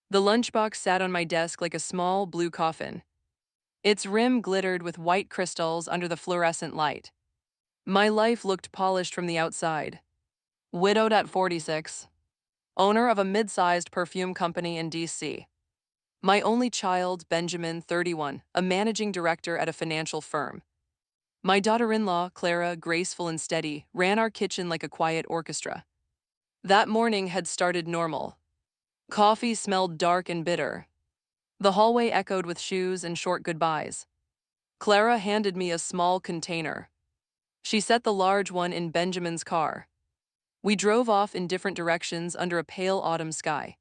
The lunchbox sat on my desk like a small blue coffin. Its rim glittered with white crystals under the fluorescent light. My life looked polished from the outside. Widowed at 46. Owner of a mid-sized perfume company in D.C. My only child, Benjamin, 31, a managing director at a financial firm. My daughter-in-law, Clara, graceful and steady, ran our kitchen like a quiet orchestra. That morning had started normal. Coffee smelled dark and bitter. The hallway echoed with shoes and short goodbyes. Clara handed me a small container. She set the large one in Benjamin's car. We drove off in different directions under a pale autumn sky.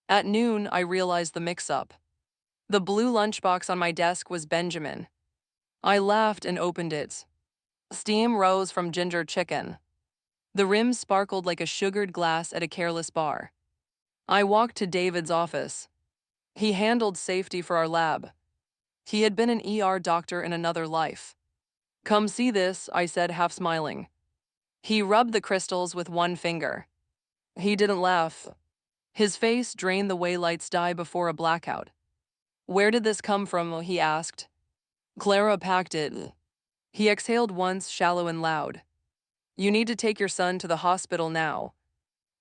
At noon, I realized the mix-up. The blue lunchbox on my desk was Benjamin. I laughed and opened it. Steam rose from ginger chicken. The rim sparkled like a sugared glass at a careless bar. I walked to David's office. He handled safety for our lab. He had been an ER doctor in another life. "Come see this," I said, half smiling. He rubbed the crystals with one finger. He didn't laugh. His face drained the way lights die before a blackout. "Where did this come from?" he asked. "Clara packed it." He exhaled once, shallow and loud. "You need to take your son to the hospital now."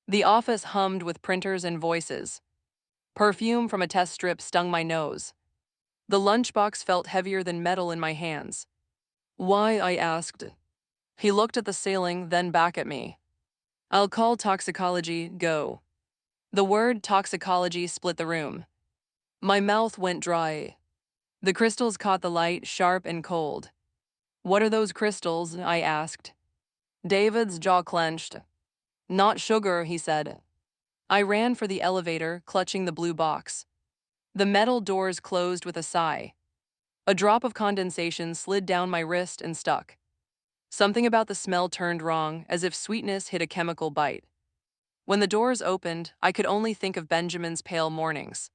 The office hummed with printers and voices. Perfume from a test strip stung my nose. The lunchbox felt heavier than metal in my hands. "Why?" I asked. He looked at the ceiling, then back at me. "I'll call toxicology, go." The word toxicology split the room. My mouth went dry. The crystals caught the light, sharp and cold. "What are those crystals?" I asked. David's jaw clenched. "Not sugar," he said. I ran for the elevator, clutching the blue box. The metal doors closed with a sigh. A drop of condensation slid down my wrist and stuck. Something about the smell turned wrong, as if sweetness hit a chemical bite. When the doors opened, I could only think of Benjamin's pale mornings.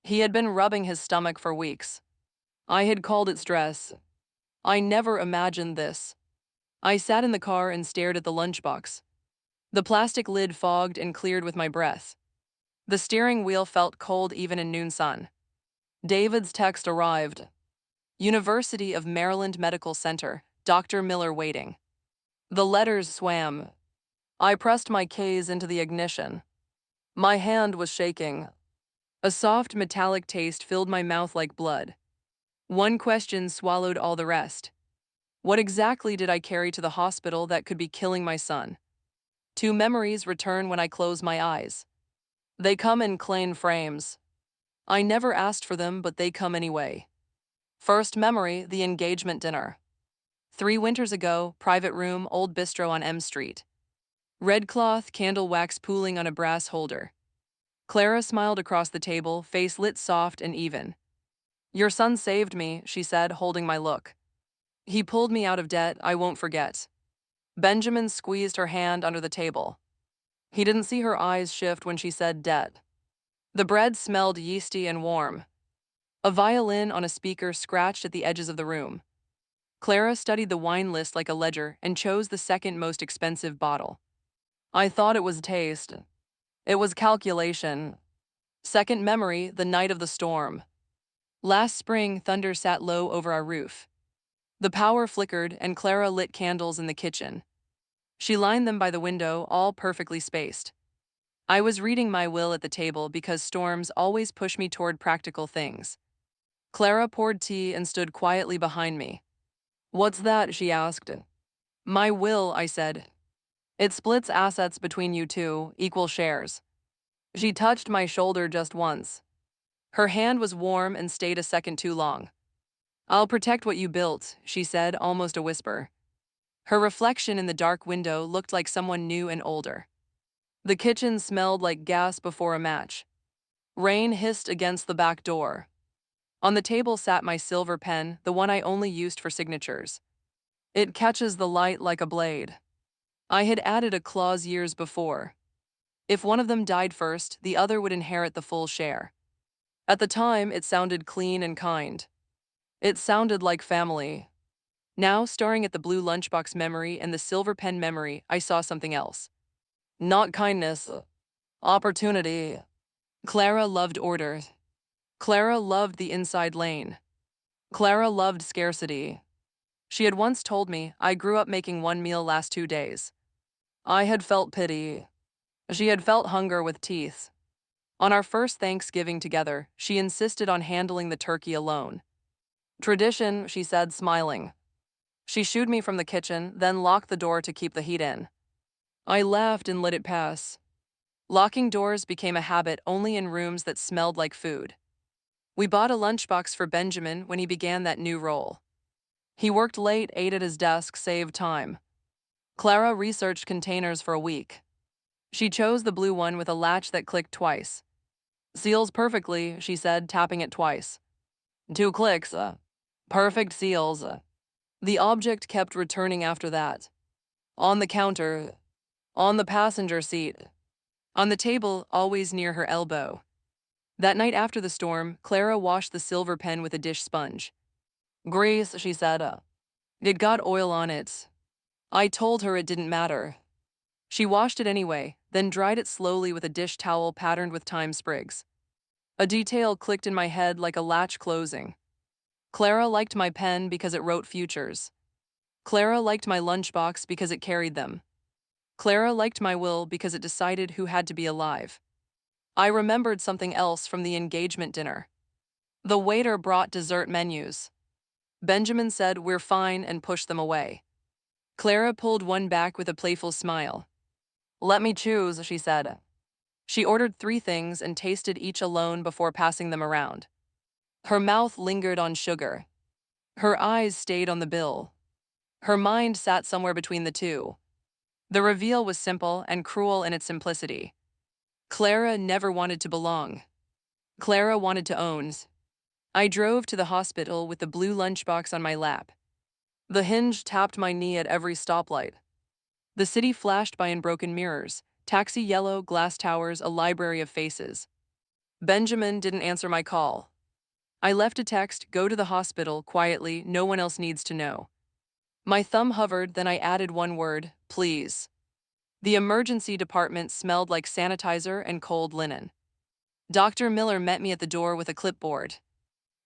He had been rubbing his stomach for weeks. I had called it stress. I never imagined this. I sat in the car and stared at the lunchbox. The plastic lid fogged and cleared with my breath. The steering wheel felt cold even in noon sun. David's text arrived. University of Maryland Medical Center, Dr. Miller waiting. The letters swam. I pressed my keys into the ignition. My hand was shaking. A soft metallic taste filled my mouth like blood. One question swallowed all the rest. What exactly did I carry to the hospital that could be killing my son? Two memories return when I close my eyes. They come in clean frames. I never asked for them, but they come anyway. First memory, the engagement dinner. 3 winters ago, private room, old bistro on M Street. Red cloth, candle wax pooling on a brass holder. Clara smiled across the table, face lit soft and even. "Your son saved me," she said, holding my look. "He pulled me out of debt, I won't forget." Benjamin squeezed her hand under the table. He didn't see her eyes shift when she said debt. The bread smelled yeasty and warm. A violin on a speaker scratched at the edges of the room. Clara studied the wine list like a ledger and chose the second most expensive bottle. I thought it was taste. It was calculation. Second memory, the night of the storm. Last spring, thunder sat low over our roof. The power flickered and Clara lit candles in the kitchen. She lined them by the window, all perfectly spaced. I was reading my will at the table because storms always push me toward practical things. Clara poured tea and stood quietly behind me. "What's that?" she asked. "My will," I said. "It splits assets between you two, equal shares." She touched my shoulder just once. Her hand was warm and stayed a second too long. "I'll protect what you built," she said, almost a whisper. Her reflection in the dark window looked like someone new and older. The kitchen smelled like gas before a match. Rain hissed against the back door. On the table sat my silver pen, the one I only used for signatures. It catches the light like a blade. I had added a clause years before. If one of them died first, the other would inherit the full share. At the time, it sounded clean and kind. It sounded like family. Now, staring at the blue lunchbox memory and the silver pen memory, I saw something else. Not kindness. Opportunity. Clara loved order. Clara loved the inside lane. Clara loved scarcity. She had once told me I grew up making one meal last 2 days. I had felt pity. She had felt hunger with teeth. On our first Thanksgiving together, she insisted on handling the turkey alone. Tradition, she said, smiling. She shooed me from the kitchen, then locked the door to keep the heat in. I laughed and let it pass. Locking doors became a habit only in rooms that smelled like food. We bought a lunchbox for Benjamin when he began that new role. He worked late, ate at his desk, saved time. Clara researched containers for a week. She chose the blue one with a latch that clicked twice. Seals perfectly, she said, tapping it twice. 2 clicks, perfect seals. The object kept returning after that. On the counter, on the passenger seat, on the table, always near her elbow. That night after the storm, Clara washed the silver pen with a dish sponge. Grease, she said. It got oil on it. I told her it didn't matter. She washed it anyway, then dried it slowly with a dish towel patterned with thyme sprigs. A detail clicked in my head like a latch closing. Clara liked my pen because it wrote futures. Clara liked my lunchbox because it carried them. Clara liked my will because it decided who had to be alive. I remembered something else from the engagement dinner. The waiter brought dessert menus. Benjamin said, "We're fine," and pushed them away. Clara pulled one back with a playful smile. "Let me choose," she said. She ordered 3 things and tasted each alone before passing them around. Her mouth lingered on sugar. Her eyes stayed on the bill. Her mind sat somewhere between the two. The reveal was simple and cruel in its simplicity. Clara never wanted to belong. Clara wanted to own. I drove to the hospital with the blue lunchbox on my lap. The hinge tapped my knee at every stoplight. The city flashed by in broken mirrors, taxi yellow, glass towers, a library of faces. Benjamin didn't answer my call. I left a text, "Go to the hospital, quietly, no one else needs to know." My thumb hovered, then I added one word, "Please." The emergency department smelled like sanitizer and cold linen. Dr. Miller met me at the door with a clipboard.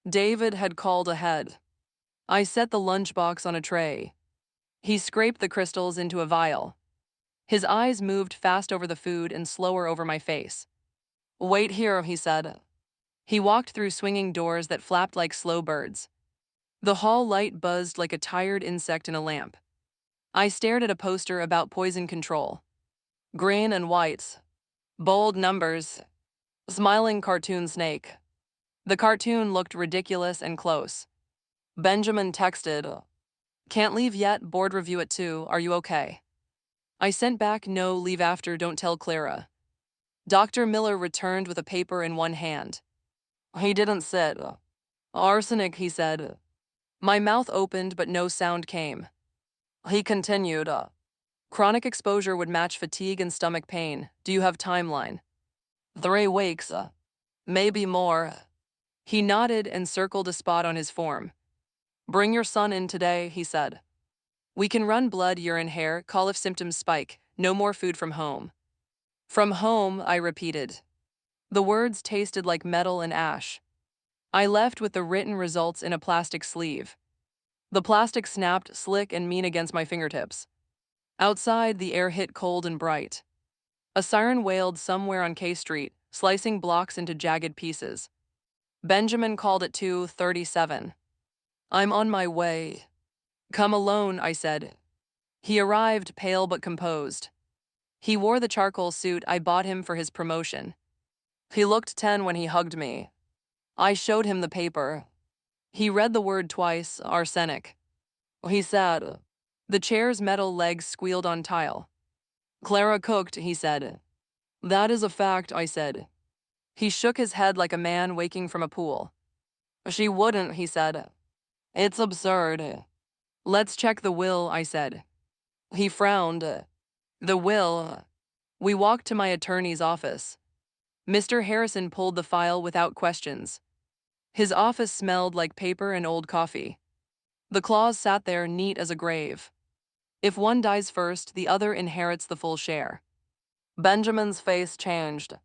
David had called ahead. I set the lunchbox on a tray. He scraped the crystals into a vial. His eyes moved fast over the food and slower over my face. "Wait here," he said. He walked through swinging doors that flapped like slow birds. The hall light buzzed like a tired insect in a lamp. I stared at a poster about poison control. Green and white. Bold numbers. Smiling cartoon snake. The cartoon looked ridiculous and close. Benjamin texted, "Can't leave yet, board review at 2, are you okay?" I sent back, "No, leave after, don't tell Clara." Dr. Miller returned with a paper in one hand. He didn't sit. "Arsenic," he said. My mouth opened, but no sound came. He continued, "Chronic exposure would match fatigue and stomach pain. Do you have timeline?" 3 weeks, maybe more." He nodded and circled a spot on his form. "Bring your son in today," he said. "We can run blood, urine, hair, call if symptoms spike. No more food from home." From home, I repeated. The words tasted like metal and ash. I left with the written results in a plastic sleeve. The plastic snapped, slick and mean against my fingertips. Outside, the air hit cold and bright. A siren wailed somewhere on K Street, slicing blocks into jagged pieces. Benjamin called at 2:37. "I'm on my way." "Come alone," I said. He arrived, pale but composed. He wore the charcoal suit I bought him for his promotion. He looked 10 when he hugged me. I showed him the paper. He read the word twice, arsenic. He sat. The chair's metal legs squealed on tile. "Clara cooked," he said. "That is a fact," I said. He shook his head like a man waking from a pool. "She wouldn't," he said. "It's absurd." "Let's check the will," I said. He frowned. "The will." We walked to my attorney's office. Mr. Harrison pulled the file without questions. His office smelled like paper and old coffee. The clause sat there neat as a grave. If one dies first, the other inherits the full share. Benjamin's face changed.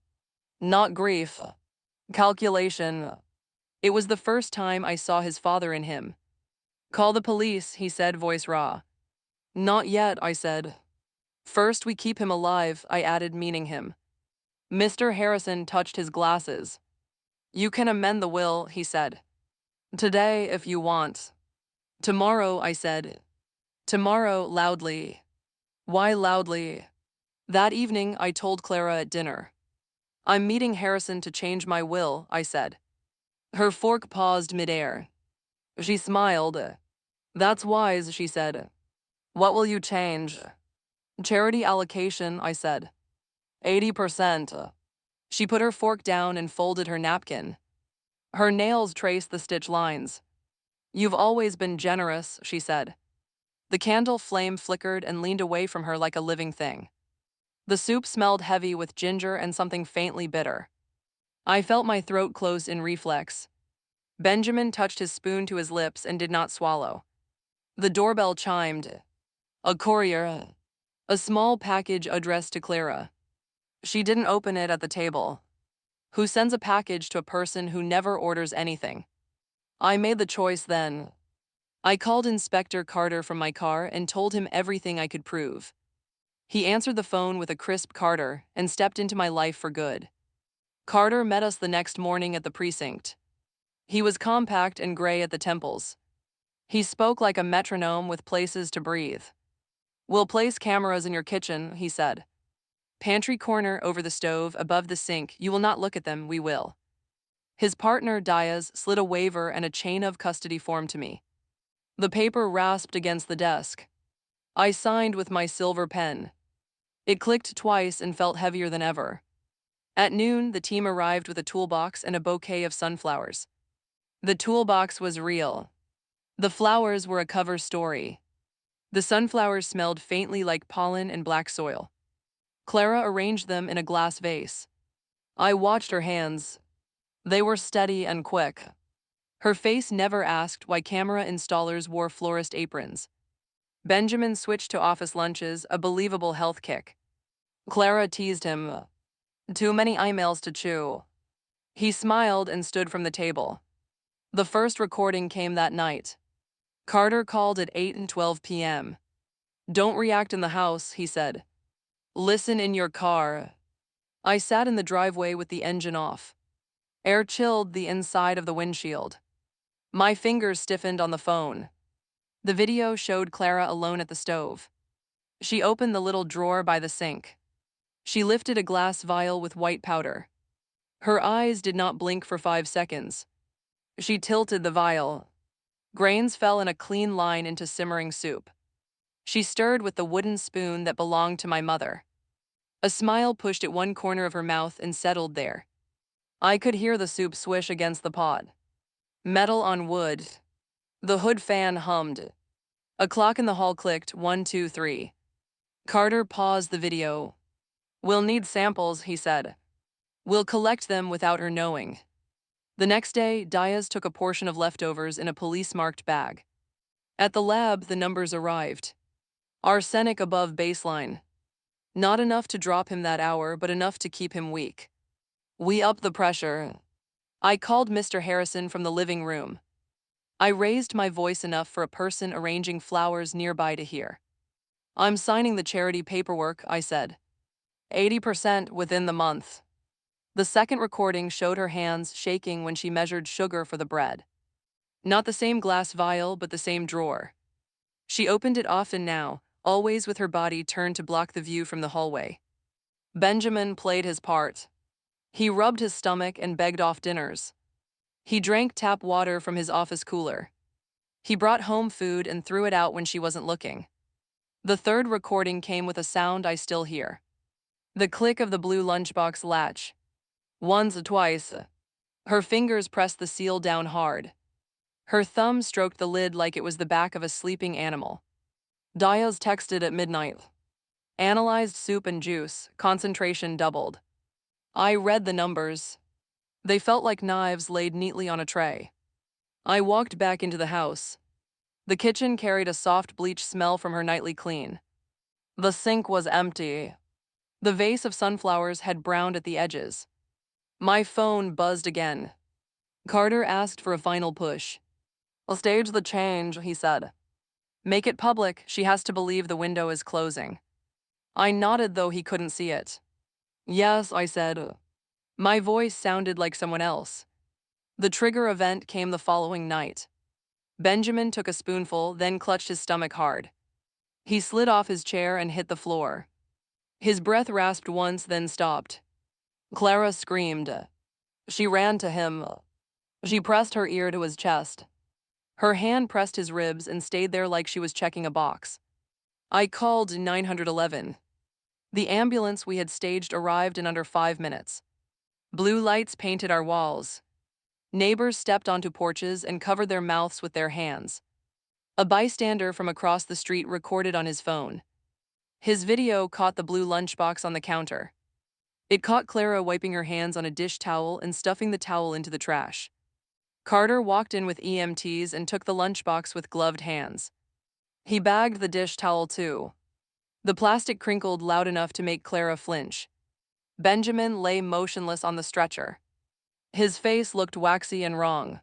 Not grief. Calculation. It was the first time I saw his father in him. Call the police, he said, voice raw. Not yet, I said. First we keep him alive, I added, meaning him. Mr. Harrison touched his glasses. You can amend the will, he said. Today, if you want. Tomorrow, I said. Tomorrow, loudly. Why loudly? That evening, I told Clara at dinner. I'm meeting Harrison to change my will, I said. Her fork paused midair. She smiled. That's wise, she said. What will you change? Charity allocation, I said. 80%. She put her fork down and folded her napkin. Her nails traced the stitch lines. You've always been generous, she said. The candle flame flickered and leaned away from her like a living thing. The soup smelled heavy with ginger and something faintly bitter. I felt my throat close in reflex. Benjamin touched his spoon to his lips and did not swallow. The doorbell chimed. A courier. A small package addressed to Clara. She didn't open it at the table. Who sends a package to a person who never orders anything? I made the choice then. I called Inspector Carter from my car and told him everything I could prove. He answered the phone with a crisp Carter and stepped into my life for good. Carter met us the next morning at the precinct. He was compact and gray at the temples. He spoke like a metronome with places to breathe. We'll place cameras in your kitchen, he said. Pantry corner over the stove, above the sink. You will not look at them, we will. His partner, Diaz, slid a waiver and a chain of custody form to me. The paper rasped against the desk. I signed with my silver pen. It clicked twice and felt heavier than ever. At noon, the team arrived with a toolbox and a bouquet of sunflowers. The toolbox was real. The flowers were a cover story. The sunflowers smelled faintly like pollen and black soil. Clara arranged them in a glass vase. I watched her hands. They were steady and quick. Her face never asked why camera installers wore florist aprons. Benjamin switched to office lunches, a believable health kick. Clara teased him. Too many emails to chew. He smiled and stood from the table. The first recording came that night. Carter called at 8 and 12 p.m. Don't react in the house, he said. Listen in your car. I sat in the driveway with the engine off. Air chilled the inside of the windshield. My fingers stiffened on the phone. The video showed Clara alone at the stove. She opened the little drawer by the sink. She lifted a glass vial with white powder. Her eyes did not blink for 5 seconds. She tilted the vial. Grains fell in a clean line into simmering soup. She stirred with the wooden spoon that belonged to my mother. A smile pushed at one corner of her mouth and settled there. I could hear the soup swish against the pot. Metal on wood. The hood fan hummed. A clock in the hall clicked, 1, 2, 3. Carter paused the video. We'll need samples, he said. We'll collect them without her knowing. The next day, Diaz took a portion of leftovers in a police-marked bag. At the lab, the numbers arrived. Arsenic above baseline. Not enough to drop him that hour, but enough to keep him weak. We upped the pressure. I called Mr. Harrison from the living room. I raised my voice enough for a person arranging flowers nearby to hear. I'm signing the charity paperwork, I said. 80% within the month. The second recording showed her hands shaking when she measured sugar for the bread. Not the same glass vial, but the same drawer. She opened it often now, always with her body turned to block the view from the hallway. Benjamin played his part. He rubbed his stomach and begged off dinners. He drank tap water from his office cooler. He brought home food and threw it out when she wasn't looking. The third recording came with a sound I still hear. The click of the blue lunchbox latch. Once or twice. Her fingers pressed the seal down hard. Her thumb stroked the lid like it was the back of a sleeping animal. Diaz texted at midnight. Analyzed soup and juice, concentration doubled. I read the numbers. They felt like knives laid neatly on a tray. I walked back into the house. The kitchen carried a soft bleach smell from her nightly clean. The sink was empty. The vase of sunflowers had browned at the edges. My phone buzzed again. Carter asked for a final push. "I'll stage the change," he said. "Make it public. She has to believe the window is closing." I nodded, though he couldn't see it. "Yes," I said. My voice sounded like someone else. The trigger event came the following night. Benjamin took a spoonful, then clutched his stomach hard. He slid off his chair and hit the floor. His breath rasped once, then stopped. Clara screamed. She ran to him. She pressed her ear to his chest. Her hand pressed his ribs and stayed there like she was checking a box. I called 911. The ambulance we had staged arrived in under 5 minutes. Blue lights painted our walls. Neighbors stepped onto porches and covered their mouths with their hands. A bystander from across the street recorded on his phone. His video caught the blue lunchbox on the counter. It caught Clara wiping her hands on a dish towel and stuffing the towel into the trash. Carter walked in with EMTs and took the lunchbox with gloved hands. He bagged the dish towel too. The plastic crinkled loud enough to make Clara flinch. Benjamin lay motionless on the stretcher. His face looked waxy and wrong.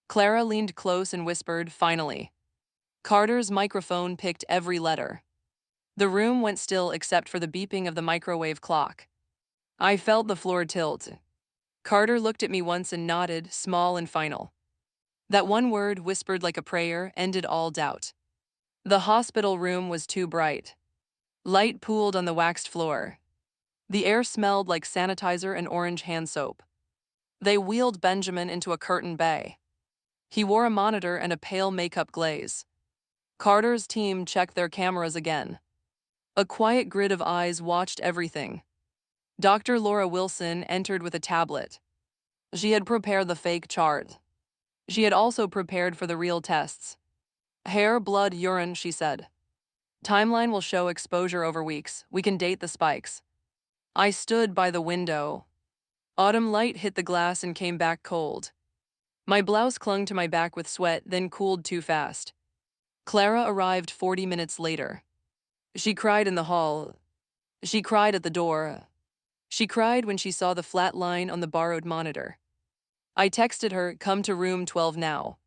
Clara leaned close and whispered, "Finally." Carter's microphone picked every letter. The room went still except for the beeping of the microwave clock. I felt the floor tilt. Carter looked at me once and nodded, small and final. That one word, whispered like a prayer, ended all doubt. The hospital room was too bright. Light pooled on the waxed floor. The air smelled like sanitizer and orange hand soap. They wheeled Benjamin into a curtain bay. He wore a monitor and a pale makeup glaze. Carter's team checked their cameras again. A quiet grid of eyes watched everything. Dr. Laura Wilson entered with a tablet. She had prepared the fake chart. She had also prepared for the real tests. "Hair, blood, urine," she said. "Timeline will show exposure over weeks. We can date the spikes." I stood by the window. Autumn light hit the glass and came back cold. My blouse clung to my back with sweat, then cooled too fast. Clara arrived 40 minutes later. She cried in the hall. She cried at the door. She cried when she saw the flat line on the borrowed monitor. I texted her, "Come to room 12 now."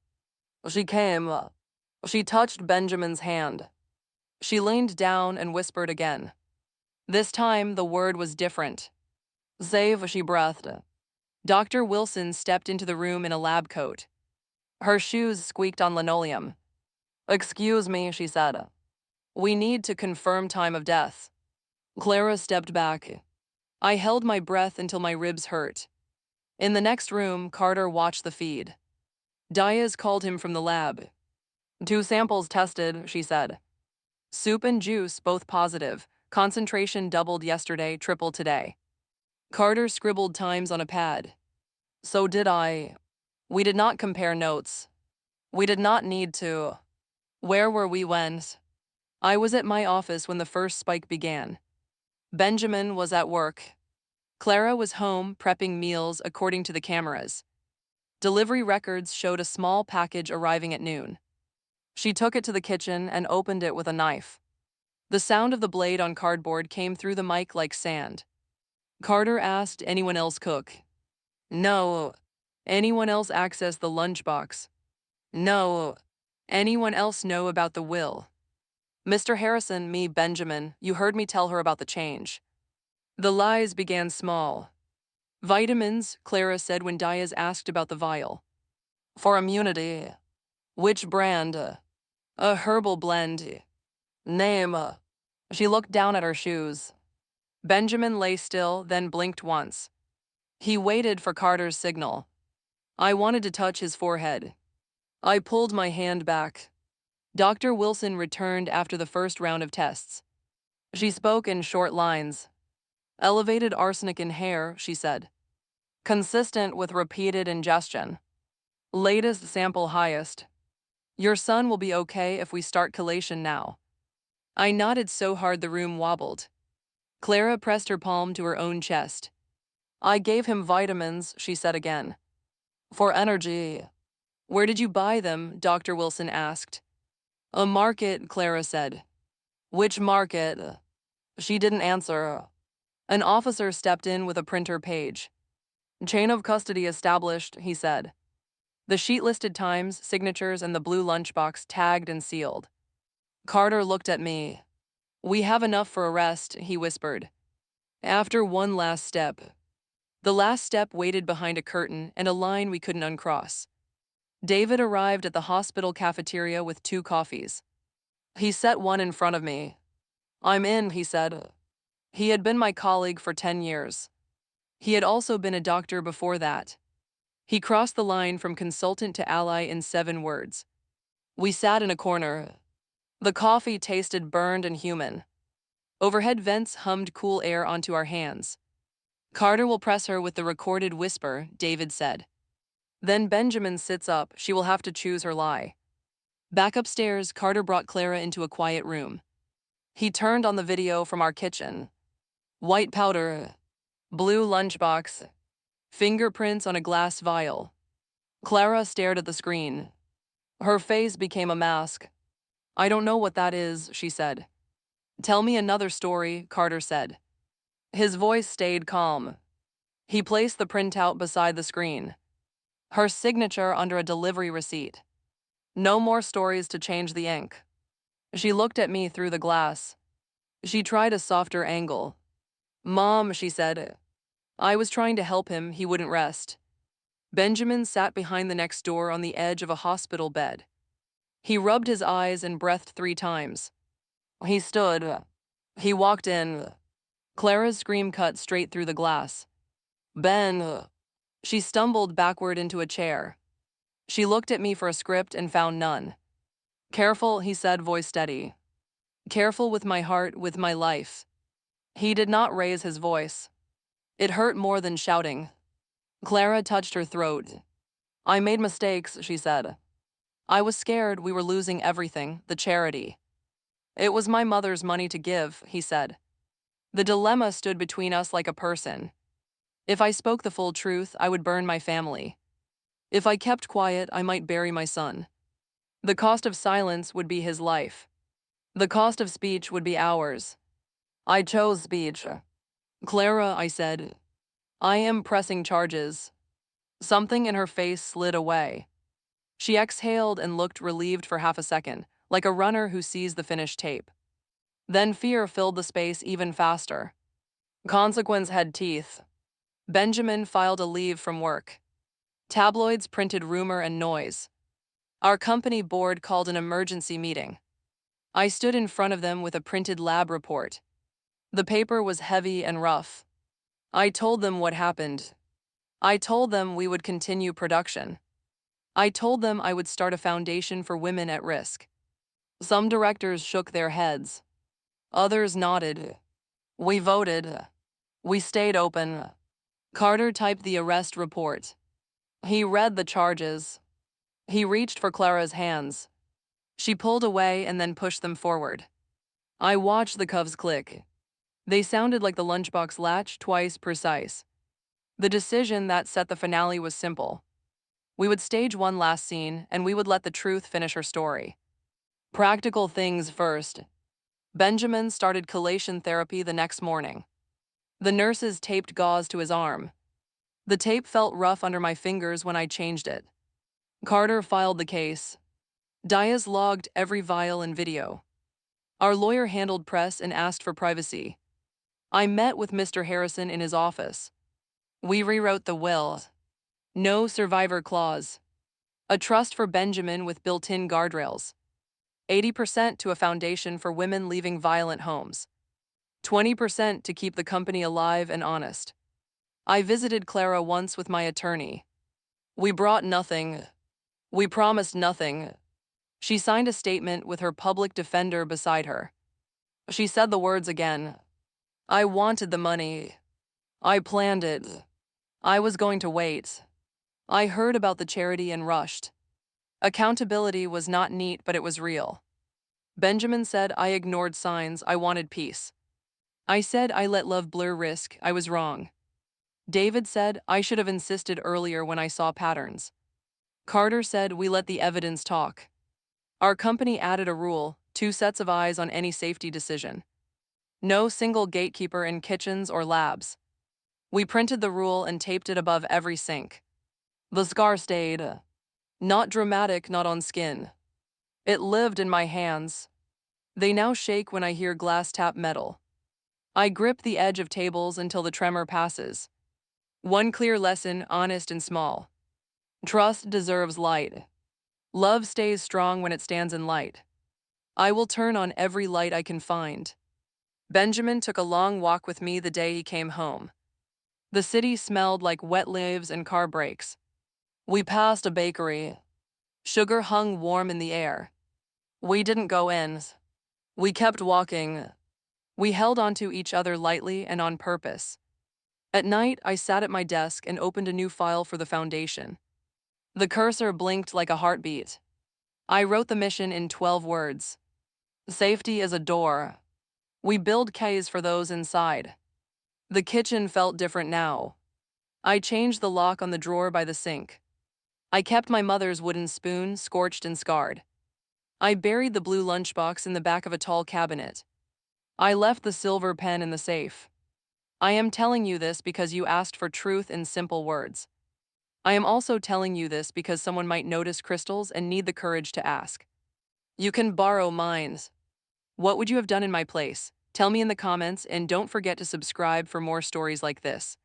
She came. She touched Benjamin's hand. She leaned down and whispered again. This time, the word was different. "Save," she breathed. Dr. Wilson stepped into the room in a lab coat. Her shoes squeaked on linoleum. "Excuse me," she said. "We need to confirm time of death." Clara stepped back. I held my breath until my ribs hurt. In the next room, Carter watched the feed. Diaz called him from the lab. "2 samples tested," she said. "Soup and juice, both positive. Concentration doubled yesterday, tripled today." Carter scribbled times on a pad. So did I. We did not compare notes. We did not need to. Where were we when? I was at my office when the first spike began. Benjamin was at work. Clara was home, prepping meals according to the cameras. Delivery records showed a small package arriving at noon. She took it to the kitchen and opened it with a knife. The sound of the blade on cardboard came through the mic like sand. Carter asked, "Anyone else cook?" "No." "Anyone else access the lunchbox?" "No." "Anyone else know about the will?" "Mr. Harrison, me, Benjamin, you heard me tell her about the change." The lies began small. "Vitamins," Clara said when Diaz asked about the vial. "For immunity." "Which brand?" "A herbal blend." "Name." She looked down at her shoes. Benjamin lay still, then blinked once. He waited for Carter's signal. I wanted to touch his forehead. I pulled my hand back. Dr. Wilson returned after the first round of tests. She spoke in short lines. "Elevated arsenic in hair," she said. "Consistent with repeated ingestion. Latest sample highest. Your son will be okay if we start chelation now." I nodded so hard the room wobbled. Clara pressed her palm to her own chest. "I gave him vitamins," she said again. "For energy." "Where did you buy them?" Dr. Wilson asked. "A market," Clara said. "Which market?" She didn't answer. An officer stepped in with a printer page. Chain of custody established, he said. The sheet listed times, signatures, and the blue lunchbox tagged and sealed. Carter looked at me. We have enough for arrest, he whispered. After one last step. The last step waited behind a curtain and a line we couldn't uncross. David arrived at the hospital cafeteria with 2 coffees. He set one in front of me. I'm in, he said. He had been my colleague for 10 years. He had also been a doctor before that. He crossed the line from consultant to ally in 7 words. We sat in a corner. The coffee tasted burned and human. Overhead vents hummed cool air onto our hands. Carter will press her with the recorded whisper, David said. Then Benjamin sits up, she will have to choose her lie. Back upstairs, Carter brought Clara into a quiet room. He turned on the video from our kitchen. White powder, blue lunchbox, fingerprints on a glass vial. Clara stared at the screen. Her face became a mask. I don't know what that is, she said. Tell me another story, Carter said. His voice stayed calm. He placed the printout beside the screen. Her signature under a delivery receipt. No more stories to change the ink. She looked at me through the glass. She tried a softer angle. Mom, she said. I was trying to help him, he wouldn't rest. Benjamin sat behind the next door on the edge of a hospital bed. He rubbed his eyes and breathed 3 times. He stood. He walked in. Clara's scream cut straight through the glass. Ben. She stumbled backward into a chair. She looked at me for a script and found none. Careful, he said, voice steady. Careful with my heart, with my life. He did not raise his voice. It hurt more than shouting. Clara touched her throat. I made mistakes, she said. I was scared we were losing everything, the charity. It was my mother's money to give, he said. The dilemma stood between us like a person. If I spoke the full truth, I would burn my family. If I kept quiet, I might bury my son. The cost of silence would be his life. The cost of speech would be ours. I chose speech. Clara, I said, I am pressing charges. Something in her face slid away. She exhaled and looked relieved for half a second, like a runner who sees the finished tape. Then fear filled the space even faster. Consequence had teeth. Benjamin filed a leave from work. Tabloids printed rumor and noise. Our company board called an emergency meeting. I stood in front of them with a printed lab report. The paper was heavy and rough. I told them what happened. I told them we would continue production. I told them I would start a foundation for women at risk. Some directors shook their heads. Others nodded. We voted. We stayed open. Carter typed the arrest report. He read the charges. He reached for Clara's hands. She pulled away and then pushed them forward. I watched the cuffs click. They sounded like the lunchbox latch, twice precise. The decision that set the finale was simple. We would stage one last scene, and we would let the truth finish her story. Practical things first. Benjamin started chelation therapy the next morning. The nurses taped gauze to his arm. The tape felt rough under my fingers when I changed it. Carter filed the case. Diaz logged every vial and video. Our lawyer handled press and asked for privacy. I met with Mr. Harrison in his office. We rewrote the will. No survivor clause. A trust for Benjamin with built-in guardrails. 80% to a foundation for women leaving violent homes. 20% to keep the company alive and honest. I visited Clara once with my attorney. We brought nothing. We promised nothing. She signed a statement with her public defender beside her. She said the words again. I wanted the money. I planned it. I was going to wait. I heard about the charity and rushed. Accountability was not neat, but it was real. Benjamin said I ignored signs, I wanted peace. I said I let love blur risk, I was wrong. David said I should have insisted earlier when I saw patterns. Carter said we let the evidence talk. Our company added a rule, 2 sets of eyes on any safety decision. No single gatekeeper in kitchens or labs. We printed the rule and taped it above every sink. The scar stayed. Not dramatic, not on skin. It lived in my hands. They now shake when I hear glass tap metal. I grip the edge of tables until the tremor passes. One clear lesson, honest and small. Trust deserves light. Love stays strong when it stands in light. I will turn on every light I can find. Benjamin took a long walk with me the day he came home. The city smelled like wet leaves and car brakes. We passed a bakery. Sugar hung warm in the air. We didn't go in. We kept walking. We held onto each other lightly and on purpose. At night, I sat at my desk and opened a new file for the foundation. The cursor blinked like a heartbeat. I wrote the mission in 12 words. Safety is a door. We build Ks for those inside. The kitchen felt different now. I changed the lock on the drawer by the sink. I kept my mother's wooden spoon, scorched and scarred. I buried the blue lunchbox in the back of a tall cabinet. I left the silver pen in the safe. I am telling you this because you asked for truth in simple words. I am also telling you this because someone might notice crystals and need the courage to ask. You can borrow mine. What would you have done in my place? Tell me in the comments and don't forget to subscribe for more stories like this.